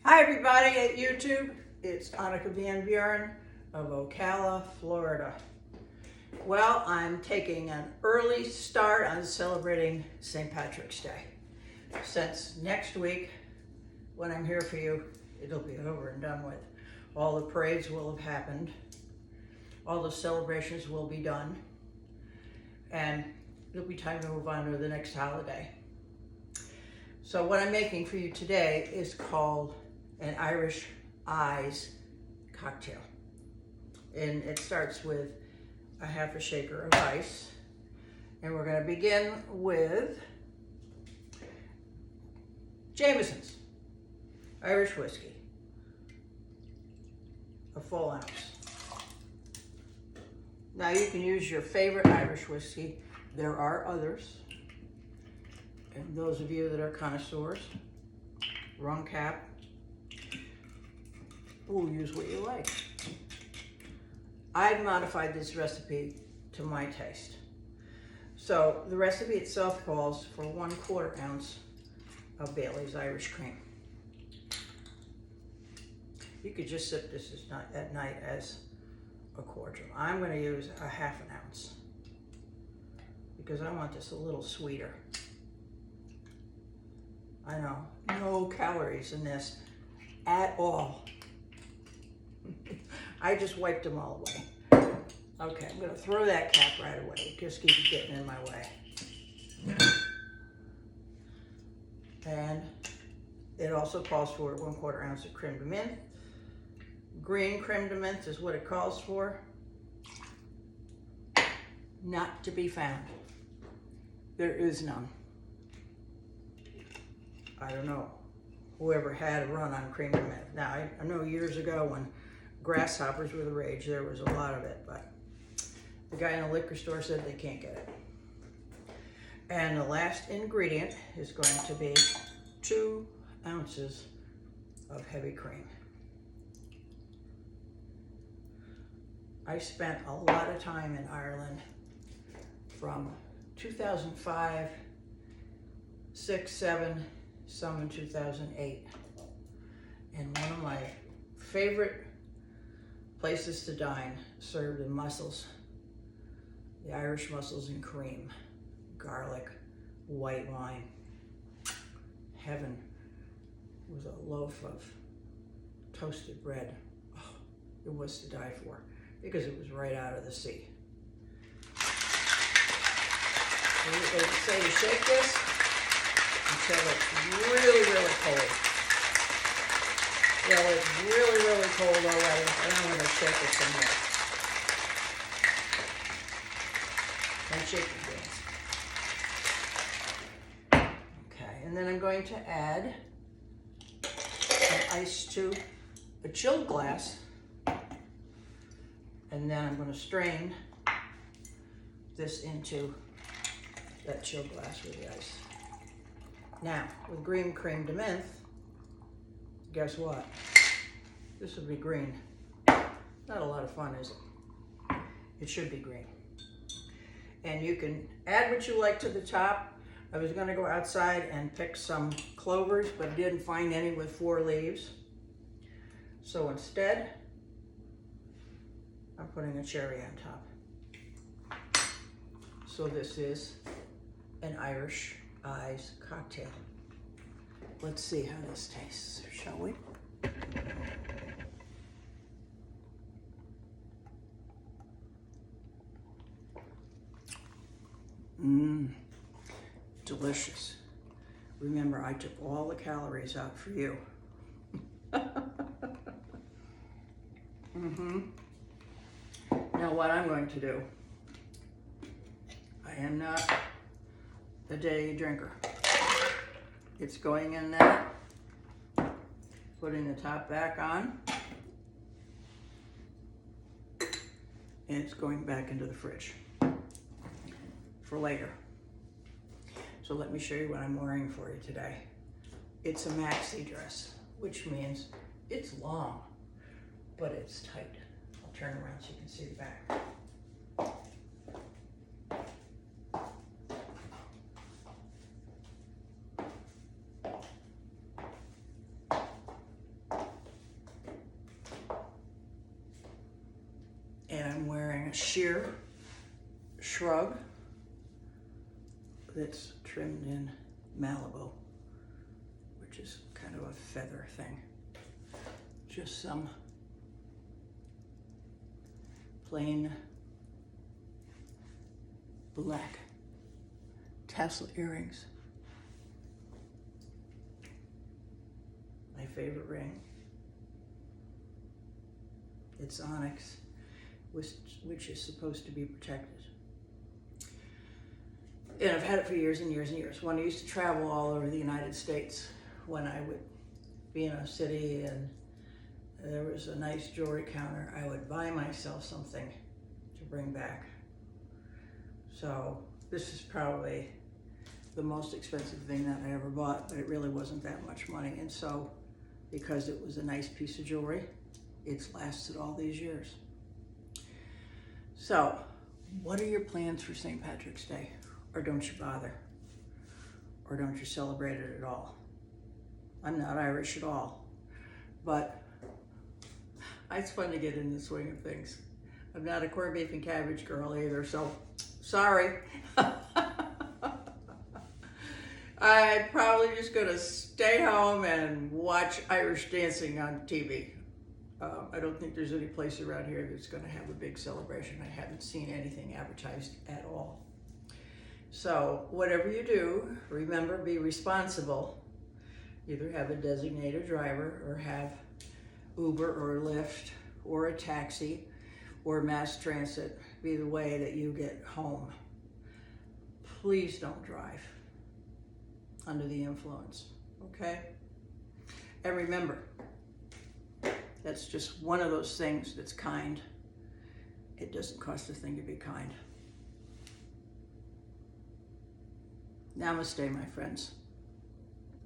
Hi everybody at YouTube, it's Anneke Van Buren of Ocala, Florida. Well, I'm taking an early start on celebrating St. Patrick's Day. Since next week, when I'm here for you, it'll be over and done with. All the parades will have happened, all the celebrations will be done, and it'll be time to move on to the next holiday. So what I'm making for you today is called an Irish Eyes cocktail. And it starts with a half a shaker of ice. And we're going to begin with Jamison's Irish whiskey, a full ounce. Now you can use your favorite Irish whiskey. There are others. And those of you that are connoisseurs, rum cap, we'll use what you like. I've modified this recipe to my taste. So the recipe itself calls for 1/4 ounce of Bailey's Irish cream. You could just sip this at night as a cordial. I'm going to use a half an ounce because I want this a little sweeter. I know, no calories in this at all. I just wiped them all away. Okay, I'm gonna throw that cap right away. It just keeps getting in my way. And it also calls for 1/4 ounce of creme de menthe. Green creme de menthe is what it calls for. Not to be found. There is none. I don't know whoever had a run on creme de menthe. Now, I know years ago when grasshoppers were the rage, there was a lot of it, but the guy in the liquor store said they can't get it. And the last ingredient is going to be 2 ounces of heavy cream. I spent a lot of time in Ireland from 2005, 6, 7, some in 2008. And one of my favorite places to dine served the mussels, the Irish mussels and cream, garlic, white wine. Heaven was a loaf of toasted bread. Oh, it was to die for because it was right out of the sea. They say to shake this until it's really, really cold. Well, it's really, really cold already, and I'm going to shake it some more. And shake it again. Okay, and then I'm going to add some ice to a chilled glass, and then I'm going to strain this into that chilled glass with the ice. Now, with green creme de menthe, guess what? This would be green. Not a lot of fun, is it? It should be green. And you can add what you like to the top. I was gonna go outside and pick some clovers, but didn't find any with 4 leaves. So instead, I'm putting a cherry on top. So this is an Irish Eyes cocktail. Let's see how this tastes, shall we? Delicious. Remember, I took all the calories out for you. Now what I'm going to do, I am not a day drinker. It's going in there, putting the top back on, and it's going back into the fridge for later. So let me show you what I'm wearing for you today. It's a maxi dress, which means it's long, but it's tight. I'll turn around so you can see the back. sheer shrug that's trimmed in Malibu, which is kind of a feather thing. Just some plain black tassel earrings. My favorite ring. It's onyx, which is supposed to be protected. And I've had it for years and years and years. When I used to travel all over the United States, when I would be in a city and there was a nice jewelry counter, I would buy myself something to bring back. So this is probably the most expensive thing that I ever bought, but it really wasn't that much money. And so, because it was a nice piece of jewelry, it's lasted all these years. So, what are your plans for St. Patrick's Day? Or don't you bother? Or don't you celebrate it at all? I'm not Irish at all, but it's fun to get in the swing of things. I'm not a corned beef and cabbage girl either, so sorry. I'm probably just gonna stay home and watch Irish dancing on TV. I don't think there's any place around here that's gonna have a big celebration. I haven't seen anything advertised at all. So whatever you do, remember, be responsible. Either have a designated driver or have Uber or Lyft or a taxi or mass transit be the way that you get home. Please don't drive under the influence, okay? And remember, that's just one of those things that's kind. It doesn't cost a thing to be kind. Namaste, my friends.